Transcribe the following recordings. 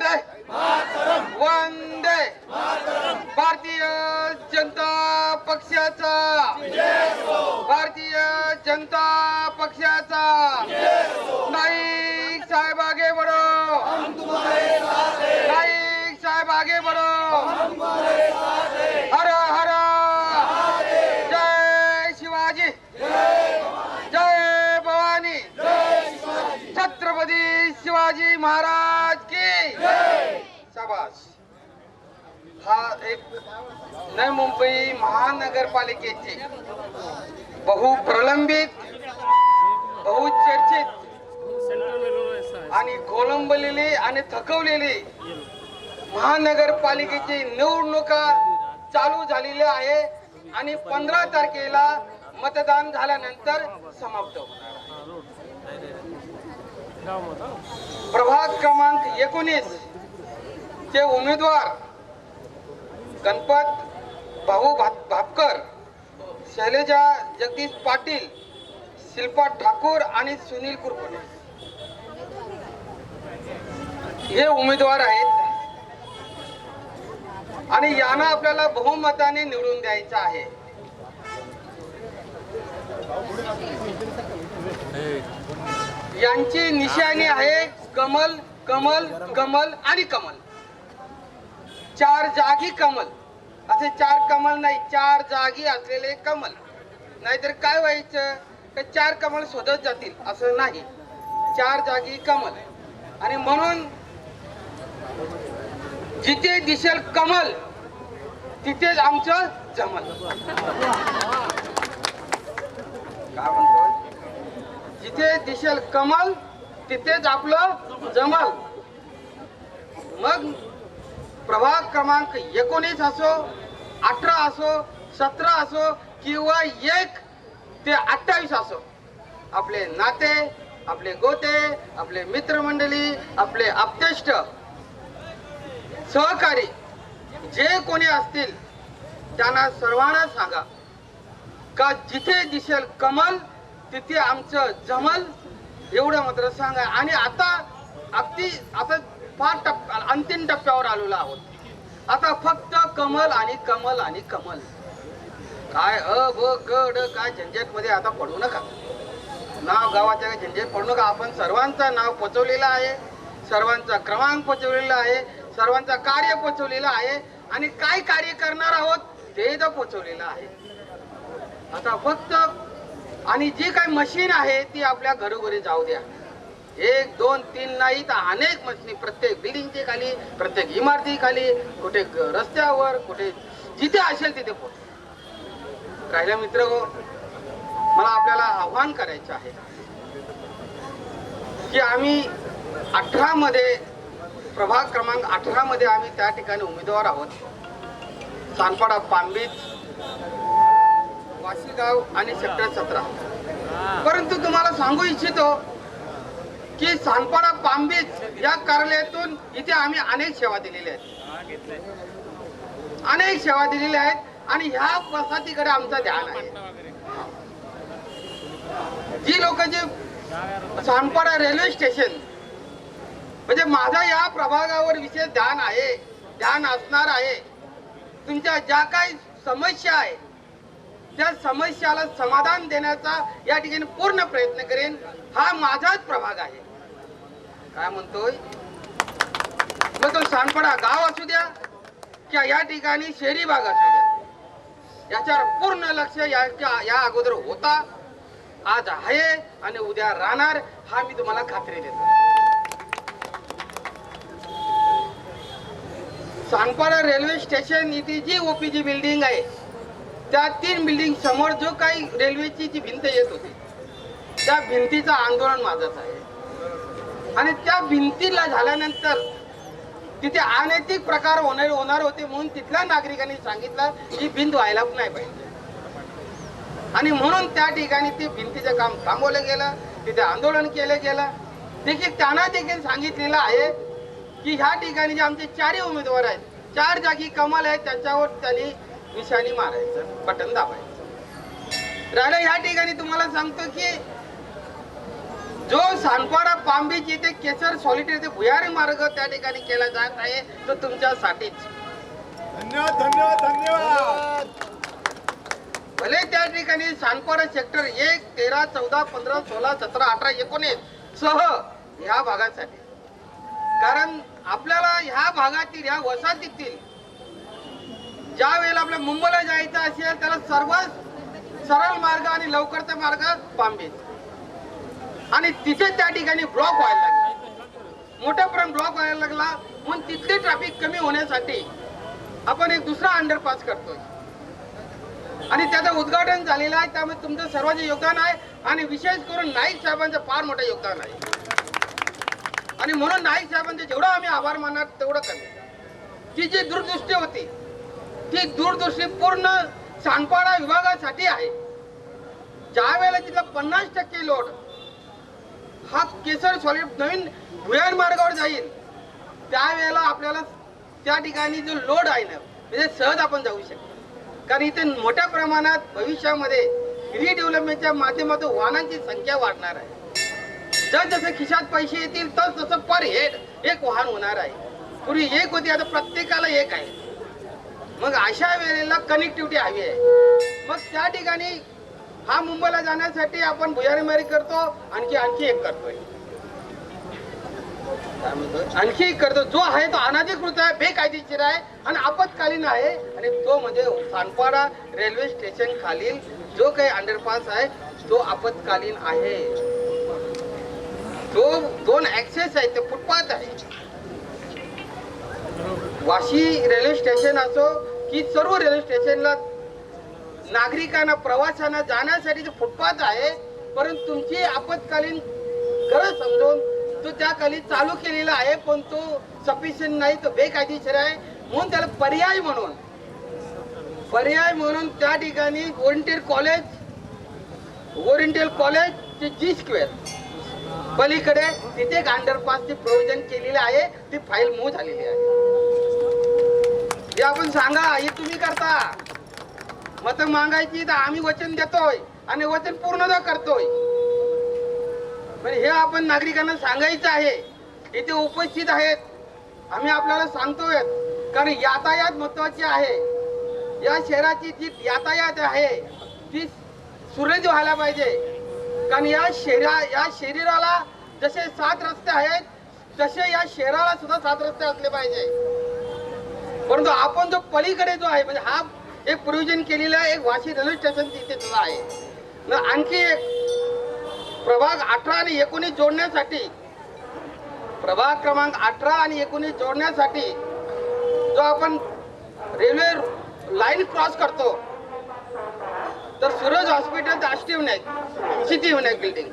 वंदे वंदे भारतीय जनता पक्षाचा भारतीय जनता पक्षाचा नाईक साहेब आगे बढ़ो नाईक साहेब आगे बढ़ो हर हर जय शिवाजी जय भवानी छत्रपती शिवाजी महाराज की शाबास। हा एक नवी मुंबई महानगरपालिकेची बहुप्रलंबित बहुचर्चित आणि कोलंबलेली आणि थकवलेली महानगरपालिकेची निवडणुका चालू झालेली आहे आणि 15 तारखेला मतदान झाल्यानंतर समाप्त होणार आहे। प्रभाग क्रमांक 19 चे उमेदवार गणपत भाऊ भापकर, शैलजा जगदीश पाटील, शिल्पा ठाकूर आणि सुनील कुरपणे हे उमेदवार आहेत आणि यांना आपल्याला बहुमताने निवडून द्यायचं आहे। यांची निशाणी आहे कमल कमल कमल आणि कमल। 4 जागी कमल, असे 4 कमल नाही, 4 जागी असलेले कमल। नाहीतर काय व्हायचं तर 4 कमल शोधत जातील असं नाही, 4 जागी कमल। आणि म्हणून जिथे दिसेल कमल तिथेच आमचं जमल। काय म्हणतो, जिथे दिसेल कमल तिथेच आपलं जमल। मग प्रभाग क्रमांक 19 असो, 18 असो, 17 असो किंवा 1 ते 28 असो, आपले नाते, आपले गोते, आपले मित्रमंडळी, आपले आप्तेष्ट, सहकारी जे कोणी असतील त्यांना सर्वांना सांगा का जिथे दिसेल कमल तिथे आमचं जमल, एवढं मात्र सांगा। आणि आता फार अंतिम टप्प्यावर आलेलो आहोत। आता फक्त कमल आणि कमल आणि कमल। काय ब क ड काय झंझट मध्ये आता पडू नका, नाव गावाच्या झंझट पडू नका। आपण सर्वांचं नाव पोचवलेलं आहे, सर्वांचा क्रमांक पोचवलेला आहे, सर्वांचा कार्य पोचवलेलं आहे आणि काय कार्य करणार आहोत ते तर पोचवलेलं आहे। आता फक्त आणि जी काही मशीन आहे ती आपल्या घरोघरी जाऊ द्या। 1 2 3 नाही तर अनेक मशीनी प्रत्येक बिल्डिंगच्या खाली, प्रत्येक इमारती खाली, कुठे रस्त्यावर, कुठे जिथे असेल तिथे पोहोच। राहिला मित्र हो, मला आपल्याला आव्हान करायचं आहे की आम्ही 18 मध्ये प्रभाग क्रमांक 18 मध्ये आम्ही त्या ठिकाणी उमेदवार आहोत। सानपाडा, पांबीत, वाशीगाव आणि सेक्टर 17। परंतु तुम्हाला सांगू इच्छितो की सानपाडा, पांबीत या कार्यालयातून इथे आम्ही अनेक सेवा दिलेल्या आहेत, अनेक सेवा दिलेल्या आहेत आणि ह्या वसाहतीकडे आमचं ध्यान आहे। जी लोक जे सानपाडा रेल्वे स्टेशन म्हणजे माझा या प्रभागावर विशेष ध्यान आहे, ध्यान असणार आहे। तुमच्या ज्या काही समस्या आहे त्या समस्याला समाधान देण्याचा या ठिकाणी पूर्ण प्रयत्न करेन। हा माझाच प्रभाग आहे। काय म्हणतोय, मग तो सानपाडा गाव असू द्या किंवा या ठिकाणी शहरी भाग असू द्या, याच्यावर पूर्ण लक्ष या अगोदर होता, आज आहे आणि उद्या राहणार, हा मी तुम्हाला खात्री देतो। सानपाडा रेल्वे स्टेशन इथे जी ओपीजी बिल्डिंग आहे त्या 3 बिल्डिंग समोर जो काही रेल्वेची जी भिंत येत होती त्या भिंतीचं आंदोलन माझंच आहे। आणि त्या भिंतीला झाल्यानंतर तिथे अनैतिक प्रकार होणार होते म्हणून तिथल्या नागरिकांनी सांगितलं की भिंत व्हायला नाही पाहिजे आणि म्हणून त्या ठिकाणी ते भिंतीचं काम थांबवलं गेलं, तिथे आंदोलन केलं गेलं। देखील त्यांना देखील सांगितलेलं आहे की ह्या ठिकाणी जे आमचे 4 उमेदवार आहेत, 4 जागी कमल आहेत, त्याच्यावर त्यांनी निशाणी मारायचं, बटन दाबायचं। राहिलं ह्या ठिकाणी तुम्हाला सांगतो की जो सानपाडा पांबीची ते केसर सॉलिटरी ते भुयारी मार्ग त्या ठिकाणी केला जात आहे तो तुमच्यासाठीच. धन्यवाद धन्यवाद धन्यवाद. भले त्या ठिकाणी सानपाडा सेक्टर 1, 13, 14, 15, 16, 17, 18, 19 सह ह्या भागासाठी, कारण आपल्याला ह्या भागातील ह्या वसाहतीतील ज्या वेळेला आपल्या मुंबईला जायचं असेल त्याला सर्वात सरळ मार्ग आणि लवकरचा मार्ग पांबी, आणि तिथे त्या ठिकाणी ब्लॉक व्हायला लागला, मोठ्या प्रमाणात ब्लॉक व्हायला लागला. म्हणून तिथले ट्रॅफिक कमी होण्यासाठी आपण एक दुसरा अंडरपास करतोय आणि त्याचं उद्घाटन झालेलं आहे. त्यामुळे तुमचं सर्वांचे योगदान आहे आणि विशेष करून नाईक साहेबांचं फार मोठं योगदान आहे. आणि म्हणून नाईक साहेबांचे जेवढं आम्ही आभार मानणार तेवढं कमी. ती जी दूरदृष्टी होती ती दूरदृष्टी पूर्ण सानपाडा विभागासाठी आहे. ज्या वेळेला तिथला 50% लोड हा केसर सॉलिड नवीन भुयार मार्गावर जाईल त्यावेळेला आपल्याला त्या ठिकाणी जो लोड आहे ना म्हणजे सहज आपण जाऊ शकतो. कारण इथे मोठ्या प्रमाणात भविष्यामध्ये रिडेव्हलपमेंटच्या माध्यमातून वाहनांची संख्या वाढणार आहे. जसं खिशात पैसे येतील तसं पर हेड एक वाहन होणार आहे. पूर्वी एक होती, आता प्रत्येकाला एक आहे. मग अशा वेळेला कनेक्टिव्हिटी हवी आहे. मग त्या ठिकाणी हा मुंबईला जाण्यासाठी आपण भुयारी मार्ग करतो, आणखी एक करतोय, आणखी एक करतो. जो आहे तो अनधिकृत आहे, बेकायदेशीर आहे आणि आपत्कालीन आहे. आणि तो म्हणजे सानपाडा रेल्वे स्टेशन खालील जो काही अंडरपास आहे तो आपत्कालीन आहे. तो 2 ऍक्सेस आहे, ते फुटपाथ आहे. वाशी रेल्वे स्टेशन असो की सर्व रेल्वे स्टेशनला नागरिकांना प्रवाशांना जाण्यासाठी फुटपाथ आहे. परंतु तुमची आपत्कालीन गरज समजून तो त्या खाली चालू केलेला आहे, पण तो सफिशियंट नाही, तो बेकायदेशीर आहे. म्हणून त्याला पर्याय म्हणून त्या ठिकाणी ओरिएंटल कॉलेज ते जी स्क्वेअर पलीकडे तिथे एक अंडरपासचे प्रोव्हिजन केलेले आहे. ती फाईल मूव्ह झालेली आहे. हे आपण सांगा, हे तुम्ही करता. मत मागायची तर आम्ही वचन देतोय आणि वचन पूर्ण करतोय. पण हे आपण नागरिकांना सांगायचं आहे. इथे उपस्थित आहेत, आम्ही आपल्याला सांगतोय, कारण यातायात महत्वाची आहे. या शहराची जी यातायात आहे ती सुरळीत व्हायला पाहिजे. कारण या शरीराला जसे 7 रस्ते आहेत तसे या शहराला सुद्धा 7 रस्ते असले पाहिजे. परंतु आपण जो पलीकडे जो आहे म्हणजे हा एक प्रोव्हिजन केलेला आहे, एक वाशी रेल्वे स्टेशन तिथे सुद्धा आहे. आणखी एक प्रभाग 18 आणि 19 जोडण्यासाठी, प्रभाग क्रमांक 18 आणि 19 जोडण्यासाठी जो आपण रेल्वे लाईन क्रॉस करतो तर सूरज हॉस्पिटल ते अष्टविनायक सिद्धिविनायक बिल्डिंग,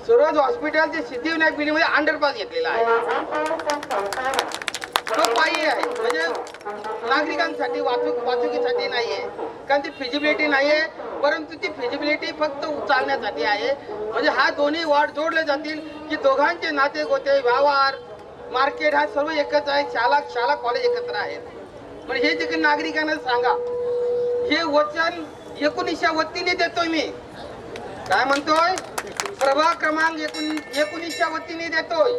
सूरज हॉस्पिटल ते सिद्धिविनायक बिल्डिंग मध्ये अंडरपास घेतलेला आहे. तो पायी आहे म्हणजे नागरिकांसाठी वाहतुकीसाठी नाहीये, कारण ती फिजिबिलिटी नाहीये. परंतु ती फिजिबिलिटी फक्त चालण्यासाठी आहे. म्हणजे हा दोन्ही वार्ड जोडले जातील की दोघांचे नाते गोते व्यवहार मार्केट हा सर्व एकच आहे. शाळा कॉलेज एकत्र आहेत. म्हणजे हे जे नागरिकांना सांगा, हे वचन 19च्या वतीने देतोय मी. काय म्हणतोय? प्रभाग क्रमांक 19च्या वतीने देतोय.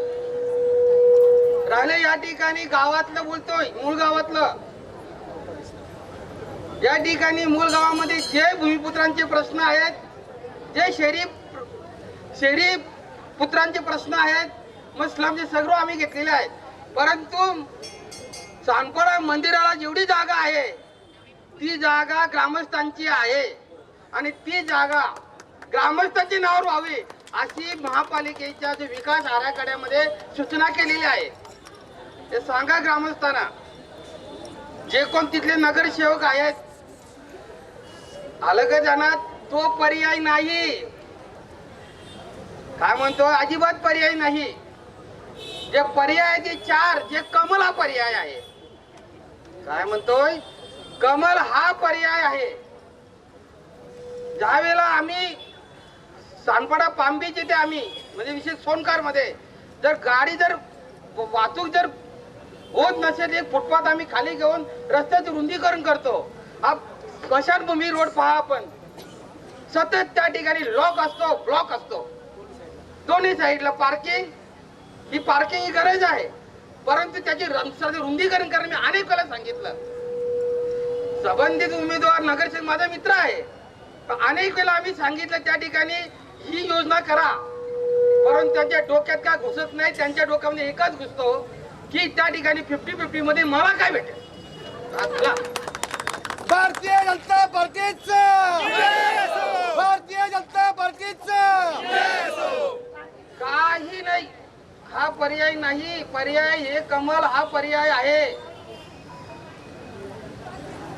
राहिले या ठिकाणी गावातलं बोलतोय, मूळ गावातलं. या ठिकाणी मूळ गावामध्ये जे भूमिपुत्रांचे प्रश्न आहेत, जे शहरी पुत्रांचे प्रश्न आहेत, मग स्लमचे सगळं आम्ही घेतलेले आहेत. परंतु सानपाडा मंदिराला जेवढी जागा आहे ती जागा ग्रामस्थांची आहे आणि ती जागा ग्रामस्थांची नावावर व्हावी अशी महापालिकेच्या जो विकास आराखड्यामध्ये सूचना केलेली आहे. ते सांगा ग्रामस्थांना. जे कोण तिथले नगरसेवक आहेत, आलं का जाणार, तो पर्याय नाही. काय म्हणतो? अजिबात पर्याय नाही. जे पर्याय ते 4, जे कमल हा पर्याय आहे. काय म्हणतोय? कमल हा पर्याय आहे. ज्या वेळेला आम्ही सानपाडा पांबीचे ते आम्ही म्हणजे विशेष सोनकार मध्ये जर गाडी जर वाहतूक जर होत नसेल, एक फुटपाथ आम्ही खाली घेऊन रस्त्याचे रुंदीकरण करतो. हा स्मशानभूमी रोड पहा, आपण सतत त्या ठिकाणी लॉक असतो, ब्लॉक असतो. दोन्ही साईडला पार्किंग, ही पार्किंग ही गरज आहे, परंतु त्याची रुंदीकरण करणं मी अनेक वेळा सांगितलं. संबंधित उमेदवार नगरसेवक माझा मित्र आहे, पण अनेक वेळा आम्ही सांगितलं त्या ठिकाणी ही योजना करा, परंतु त्यांच्या डोक्यात काय घुसत नाही. त्यांच्या डोक्यामध्ये एकच घुसतो की त्या ठिकाणी 50-50 मध्ये मला काय भेटेल. भारतीय जनता पार्टीचं, भारतीय जनता पार्टीचं काही नाही, हा पर्याय नाही. पर्याय हे कमल हा पर्याय आहे.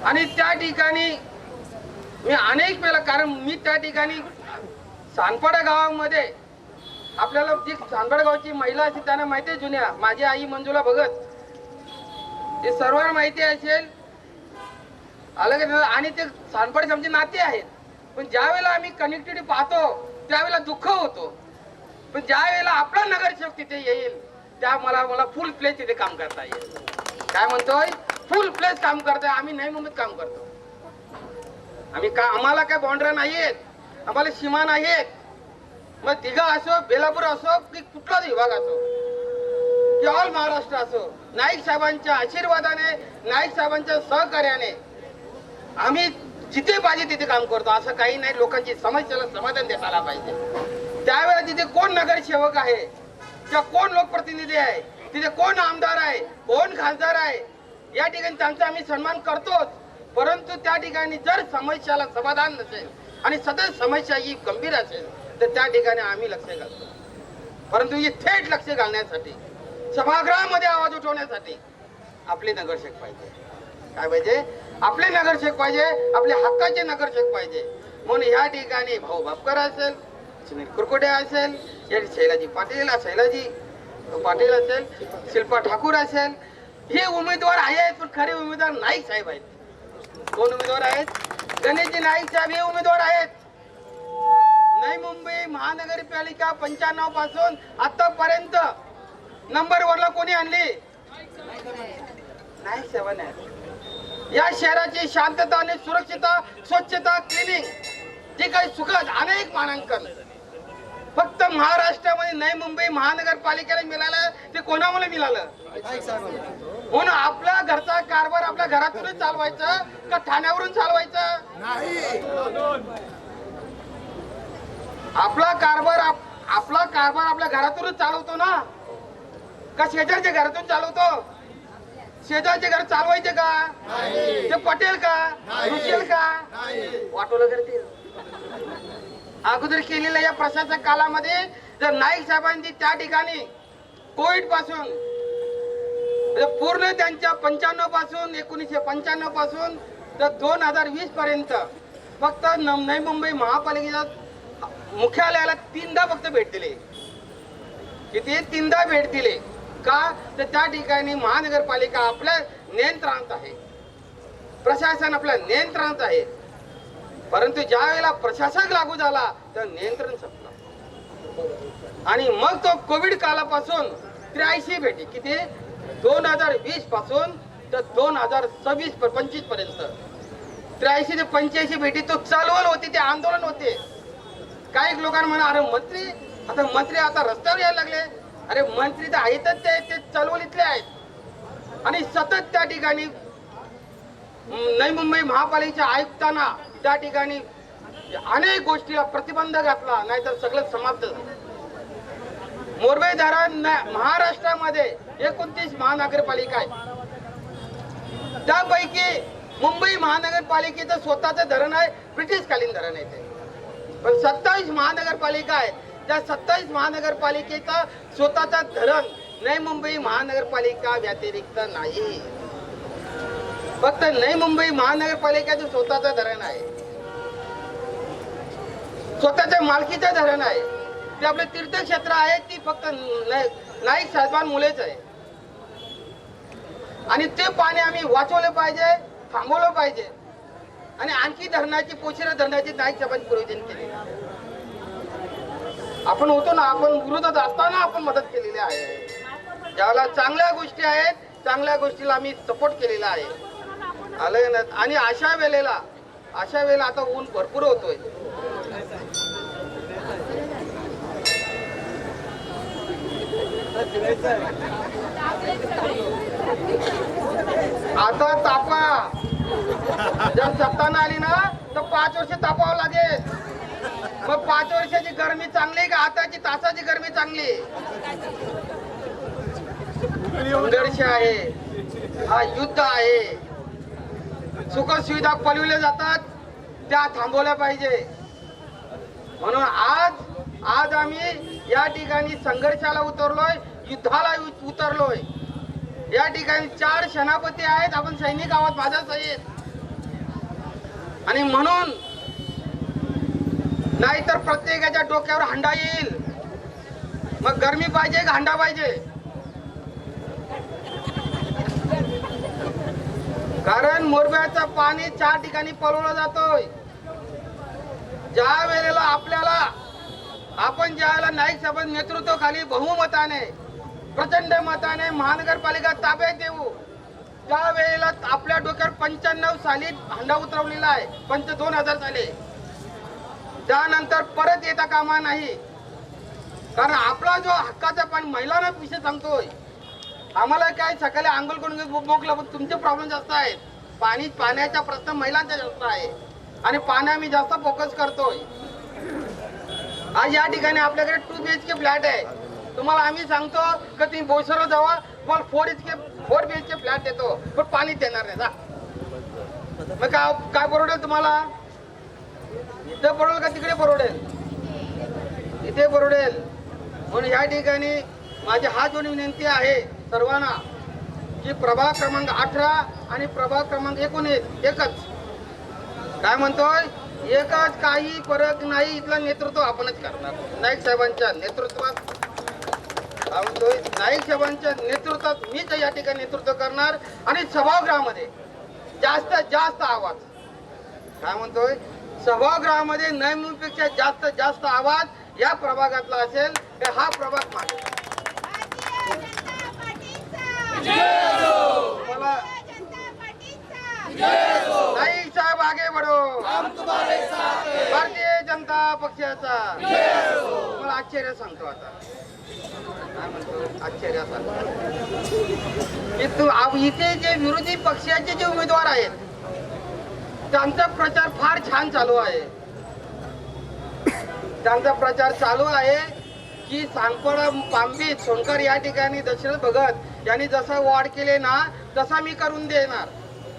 आणि त्या ठिकाणी मी अनेक वेळा, कारण मी त्या ठिकाणी सानपाडा गावामध्ये, आपल्याला जी सानपाडा गावची महिला असेल त्यांना माहिती आहे, जुन्या माझी आई मंजुला भगत, ते सर्वांना माहिती असेल अलग. आणि ते सानपाडे आमचे नाते आहेत. पण ज्या वेळेला आम्ही कनेक्टिव्हिटी पाहतो त्यावेळेला दुःख होतो. पण ज्या वेळेला आपला नगरसेवक तिथे येईल त्या मला फुल प्लेस तिथे काम करता येईल. काय म्हणतोय, फुल प्लेस काम करताय. आम्ही नाही मुंबईत काम करतो. आम्हाला काय बाउंड्री नाहीयेत, आम्हाला सीमा नाहीयेत. मग दिघा असो, बेलापूर असो की कुठलाच विभाग असो की ऑल महाराष्ट्र असो, नाईक साहेबांच्या आशीर्वादाने, नाईक साहेबांच्या सहकार्याने आम्ही जिथे पाहिजे तिथे काम करतो. असं काही नाही. लोकांची समस्येला समाधान देता आला पाहिजे. त्यावेळेला तिथे कोण नगरसेवक आहे, किंवा कोण लोकप्रतिनिधी आहे, तिथे कोण आमदार आहे, कोण खासदार आहे, या ठिकाणी त्यांचा आम्ही सन्मान करतोच. परंतु त्या ठिकाणी जर समस्याला समाधान नसेल आणि सतत समस्या ही गंभीर असेल तर त्या ठिकाणी आम्ही लक्ष घालतो. परंतु ही थेट लक्ष घालण्यासाठी, सभागृहामध्ये आवाज उठवण्यासाठी आपले नगरसेवक पाहिजे. काय पाहिजे, आपले नगरसेवक पाहिजे, आपल्या हक्काचे नगरसेवक पाहिजे. म्हणून या ठिकाणी भाऊ बापकर असेल, सुनील कुरकुटे असेल, शैलाजी पाटील असेल, शिल्पा ठाकूर असेल, हे उमेदवार आहेत. पण खरे उमेदवार नाईक साहेब आहेत. कोण उमेदवार आहेत? गणेशजी नाईक साहेब हे उमेदवार आहेत. नवी मुंबई महानगरपालिका 95 पासून आतापर्यंत नंबर वरला कोणी आणली? नाईक साहेबांनी. या शहराची शांतता आणि सुरक्षितता, स्वच्छता, क्लिनिंग, जे काही सुखद अनेक मानांकन फक्त महाराष्ट्रामध्ये नवी मुंबई महानगरपालिकेला मिळालं. ते कोणामुळे मिळालं? म्हणून आपला घरचा कारभार आपल्या घरातूनच चालवायचा का ठाण्यावरून चालवायचा? आपला कारभार आपल्या घरातूनच चालवतो ना, का शेजारच्या घरातून चालवतो? शेजारचे घर चालवायचे का? ते पटेल का? रुचेल का? वाटोलं करतील. अगोदर केलेल्या या प्रशासक कालामध्ये जर नाईक साहेबांनी त्या ठिकाणी कोविड पासून पूर्ण त्यांच्या 95 पासून 1995 पासून तर 2020 पर्यंत फक्त नवी मुंबई महापालिकेच्या मुख्यालयाला 3दा फक्त भेट दिली. किती? 3दा भेट दिली. का तर त्या ठिकाणी महानगरपालिका आपल्या नियंत्रणात आहे, प्रशासन आपल्या नियंत्रणात आहे. परंतु ज्या वेळेला प्रशासक लागू झाला तर नियंत्रण संपलं. आणि मग तो कोविड कालापासून 83 भेटी, किती? 2020 पासून तर 2025 पर्यंत 83 ते 85 भेटी तो चालवल होती, ते आंदोलन होते. काही लोकांना म्हणा, अरे मंत्री आता रस्त्यावर यायला लागले. अरे मंत्री तर आहेतच, ते चळवळीतले आहेत. आणि सतत त्या ठिकाणी नवी मुंबई महापालिकेच्या आयुक्तांना त्या ठिकाणी अनेक गोष्टीला प्रतिबंध घातला, नाहीतर सगळं समाप्त झालं. मोरबे धरण महाराष्ट्रामध्ये 29 महानगरपालिका आहेत. त्यापैकी मुंबई महानगरपालिकेचं स्वतःचं धरण आहे, ब्रिटिशकालीन धरण आहे ते. पण 27 महानगरपालिका आहेत. त्या 27 महानगरपालिकेचा स्वतःचा धरण नवी मुंबई महानगरपालिका व्यतिरिक्त नाही. फक्त नवी मुंबई महानगरपालिकेचं स्वतःचं धरण आहे, स्वतःच्या मालकीचं धरण आहे. ते आपले तीर्थक्षेत्र आहे, ती फक्त नाईक साहेबांमुळेच आहे. आणि ते पाणी आम्ही वाचवलं पाहिजे, थांबवलं पाहिजे. आणि आणखी धरणाची, पोशिरा धरणाची नाईक साहेबांनी प्रयोजन केले. आपण होतो ना, आपण विरोधात असताना आपण मदत केलेली आहे. ज्याला चांगल्या गोष्टी आहेत, चांगल्या गोष्टीला आम्ही सपोर्ट केलेला आहे. आलं ना. आणि अशा वेळेला आता ऊन भरपूर होतोय. आता तापा जर सत्ताना आली ना तर 5 वर्ष तापावं लागेल. मग 5 वर्षाची गरमी चांगली का आताची तासाची गरमी चांगली? संघर्ष आहे, हा युद्ध आहे. सुख सुविधा पलविल्या जातात त्या थांबवल्या पाहिजे. म्हणून आज आम्ही या ठिकाणी संघर्षाला उतरलोय, युद्धाला उतरलोय. या ठिकाणी 4 सेनापती आहेत, आपण सैनिक आहोत माझ्या सहित. आणि म्हणून नाहीतर प्रत्येकाच्या डोक्यावर हंडा येईल. मग गरमी पाहिजे का हंडा पाहिजे? कारण मोरब्याचं पाणी 4 ठिकाणी पळवलं जातोय. ज्या वेळेला आपण ज्यावेळेला नाईक साहेब नेतृत्वाखाली बहुमताने प्रचंड मताने महानगरपालिका ताब्यात देऊ, त्या वेळेला आपल्या डोक्यावर 95 साली हंडा उतरवलेला आहे. 2000 साली. त्यानंतर परत येता कामा नाही. कारण आपला जो हक्काचा पाणी महिलांना विषय सांगतोय, आम्हाला काय सकाळी आंघोळ करून मोकला, पण तुमचे प्रॉब्लेम जास्त आहेत. पाण्याचा प्रश्न महिलांचा जास्त आहे आणि पाण्या मी जास्त फोकस करतोय. आज या ठिकाणी आपल्याकडे 2 BHK फ्लॅट आहे. तुम्हाला आम्ही सांगतो की तुम्ही बोईसरला जावा, तुम्हाला 4 BHK फ्लॅट देतो, पण पाणी देणार नाही. मग काय परवडेल तुम्हाला? इथे परवडेल का तिकडे परवडेल? इथे परवडेल. म्हणून या ठिकाणी माझी हात जोडून विनंती आहे सर्वांना की प्रभाग क्रमांक 18 आणि प्रभाग क्रमांक 19 एकच. काय म्हणतोय? एकच, काही फरक नाही. इथलं नेतृत्व आपणच करणार. नाईक साहेबांच्या नेतृत्वात काय म्हणतोय? नाईक साहेबांच्या नेतृत्वात मीच या ठिकाणी नेतृत्व करणार. आणि सभागृहामध्ये जास्तीत जास्त आवाज, काय म्हणतोय, सभागृहामध्ये नेहमीपेक्षा जास्त आवाज या प्रभागातला असेल तर हा प्रभाग माझा. नाईक साहेब आगे बढो, भारतीय जनता पक्षाचा. मला आश्चर्य सांगतो आता, काय म्हणतो, आश्चर्य सांगतो. इथे जे विरोधी पक्षाचे जे उमेदवार आहेत त्यांचा प्रचार फार छान चालू आहे. त्यांचा प्रचार चालू आहे की सांगपडा, पांबीत, सोनकर या ठिकाणी दशरथ भगत यांनी जसं वॉर्ड केले ना तसा मी करून देणार,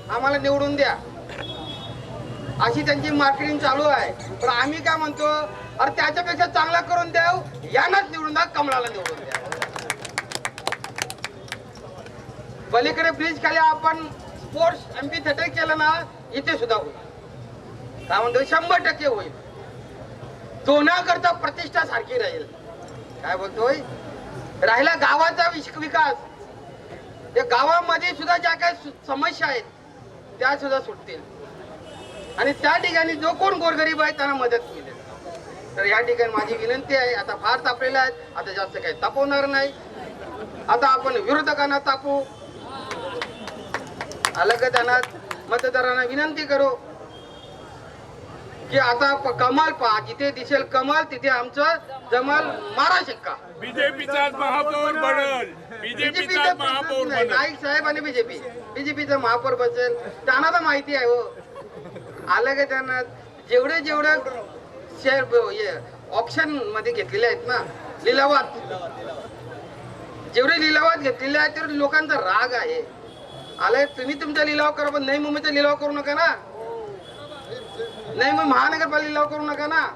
आम्हाला निवडून द्या, अशी त्यांची मार्केटिंग चालू आहे. पण आम्ही काय म्हणतो, अरे त्याच्यापेक्षा चांगला करून द्याव, यांनाच निवडून द्या, कमळाला निवडून द्या. पलीकडे ब्रिज खाली आपण स्पोर्ट्स एम्पी थिएटर केलं ना, इथे सुद्धा होईल. काय म्हणतो, 100% होईल. दोनाकरता प्रतिष्ठा सारखी राहील. काय बोलतोय, राहिला गावाचा विकास, त्या गावामध्ये सुद्धा ज्या काही समस्या आहेत त्या सुद्धा सुटतील. आणि त्या ठिकाणी जो कोण गोरगरीब आहे त्यांना मदत मिळेल. तर या ठिकाणी माझी विनंती आहे, आता फार तापलेल्या आहेत, आता जास्त काही तापवणार नाही. आता आपण विरोधकांना तापू, अलगदाना मतदारांना विनंती करू की आता कमाल पहा, जिथे दिसेल कमाल तिथे आमचं जमाल मारा शिक्का. बीजेपीचा महापौर बनल, बीजेपीचा महापौर बनल. नाईक साहेब आणि बीजेपीचा महापौर बसेल, त्यांना तर माहिती आहे हो. अलगदाना जेवढे शेअर ऑप्शन मध्ये घेतलेले आहेत ना, लिलावात, जेवढे लिलावात घेतलेले आहेत तेवढे लोकांचा राग आहे. आलाय तुम्ही तुमचा लिलाव करा, पण नाही मुंबईचा लिलाव करू नका ना, नाही मग महानगरपालिका लिलाव करू नका ना.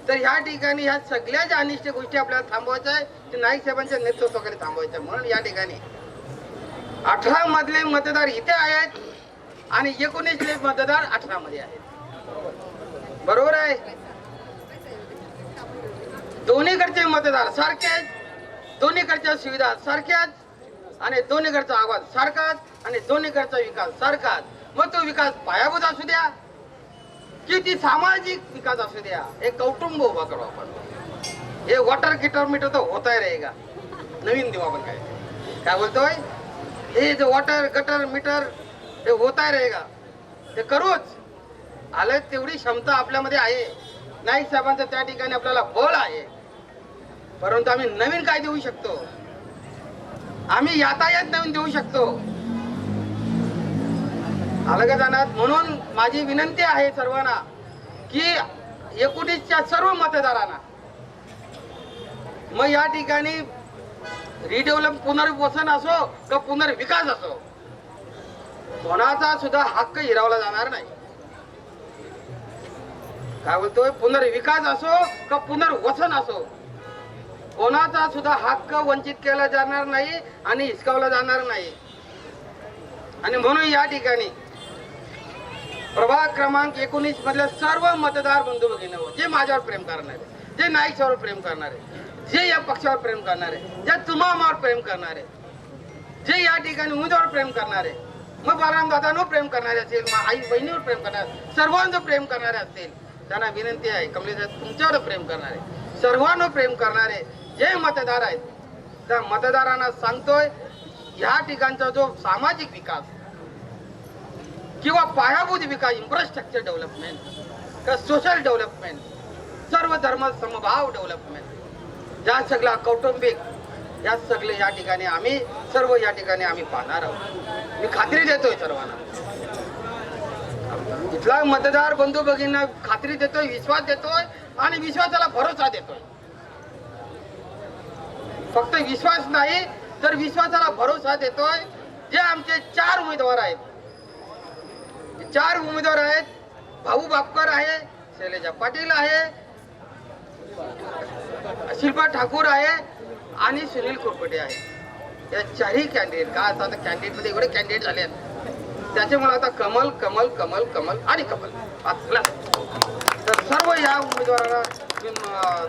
तर ह्या ठिकाणी ह्या सगळ्या ज्या अनिष्ट गोष्टी आपल्याला थांबवायच्या आहे ते नाईक साहेबांच्या नेतृत्वाखाली थांबवायच्या. म्हणून या ठिकाणी 18 मधले मतदार इथे आहेत आणि 19 मतदार 18 मध्ये आहेत. बरोबर आहे. दोन्हीकडचे मतदार सारखेच, दोन्हीकडच्या सुविधा सारख्याच आणि दोन्हीकडचा आवाज सारखाच आणि दोन्हीकडचा विकास सारखाच. मग तो विकास पायाभूत असू द्या की ती सामाजिक विकास असू द्या, एक कौटुंब उभा करू आपण. हे वॉटर गिटर मीटर तर होता रहेगा, नवीन देऊ आपण. काय बोलतोय, हे जे वॉटर गटर मीटर हे होता रहेगा, ते करूच. आलं तेवढी क्षमता आपल्यामध्ये आहे. नाईक साहेबांचं त्या ठिकाणी आपल्याला बळ आहे. परंतु आम्ही नवीन काय देऊ शकतो, आम्ही यातायात नवीन देऊ शकतो. आलं का जाणार? म्हणून माझी विनंती आहे सर्वांना की 19च्या सर्व मतदारांना मग या ठिकाणी रिडेव्हलप पुनर्वसन असो का पुनर्विकास असो, कोणाचा सुद्धा हक्क हिरावला जाणार नाही. काय बोलतोय? पुनर्विकास असो का पुनर्वसन असो, कोणाचा सुद्धा हक्क वंचित केला जाणार नाही आणि हिसकावला जाणार नाही. आणि म्हणून या ठिकाणी प्रभाग क्रमांक 19 मधल्या सर्व मतदार बंधू भगिनींनो, जे माझ्यावर प्रेम करणारे, जे नाईक सरांवर प्रेम करणारे, जे या पक्षावर प्रेम करणारे, जे तुम्हावर प्रेम करणारे, जे या ठिकाणी उमेदवार प्रेम करणारे, मग बाळराम दादांवर प्रेम करणारे असेल, मग आई बहिणीवर प्रेम करणारे, सर्वांचं प्रेम करणारे असतील, त्यांना विनंती आहे, कमलेश तुमच्यावर प्रेम करणारे, सर्वांवर प्रेम करणारे जे मतदार आहेत, त्या मतदारांना सांगतोय, या ठिकाणचा जो सामाजिक विकास किंवा पायाभूत विकास, इन्फ्रास्ट्रक्चर डेव्हलपमेंट का सोशल डेव्हलपमेंट, सर्व धर्म समभाव डेव्हलपमेंट, या सगळा कौटुंबिक, या सगळे या ठिकाणी आम्ही सर्व या ठिकाणी आम्ही पाहणार आहोत. मी खात्री देतोय सर्वांना, इथला मतदार बंधू भगिनींना खात्री देतोय, विश्वास देतोय आणि विश्वासाला भरोसा देतोय. फक्त विश्वास नाही तर विश्वासाला भरोसा देतोय. जे आमचे 4 उमेदवार आहेत, 4 उमेदवार आहेत, भाऊ बापकर आहे, शैलेजा पाटील आहे, शिल्पा ठाकूर आहे आणि सुनील कुरपटे आहे. या 4ही कॅन्डिडेट का आता कॅन्डिडेट मध्ये एवढे कॅन्डिडेट झाले आहेत, त्याच्यामुळे आता कमल कमल कमल कमल आणि कमल. तर सर्व या उमेदवारांना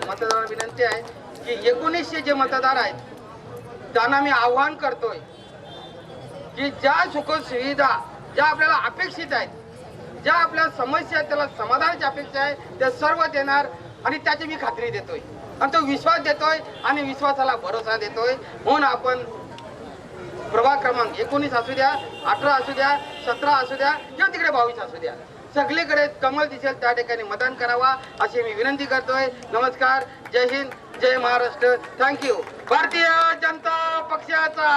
मतदारांना विनंती आहे की 1900 जे मतदार आहेत त्यांना मी आव्हान करतोय की ज्या सुख सुविधा ज्या आपल्याला अपेक्षित आहेत, ज्या आपल्या समस्या त्याला समाधानाची अपेक्षा आहे, त्या सर्व देणार आणि त्याची मी खात्री देतोय आणि तो विश्वास देतोय आणि विश्वासाला भरोसा देतोय. म्हणून आपण प्रभाग क्रमांक 19 असू द्या, 18 असू द्या, 17 असू द्या किंवा तिकडे 22 असू द्या, सगळीकडे कमल दिसेल त्या ठिकाणी मतदान करावा अशी मी विनंती करतोय. नमस्कार, जय हिंद, जय महाराष्ट्र, थँक्यू. भारतीय जनता पक्षाचा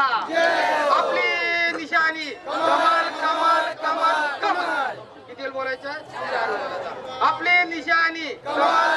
आपली निशाणी कमल कमल कमल कमल. किती बोलायचं? आपली निशाणी कमल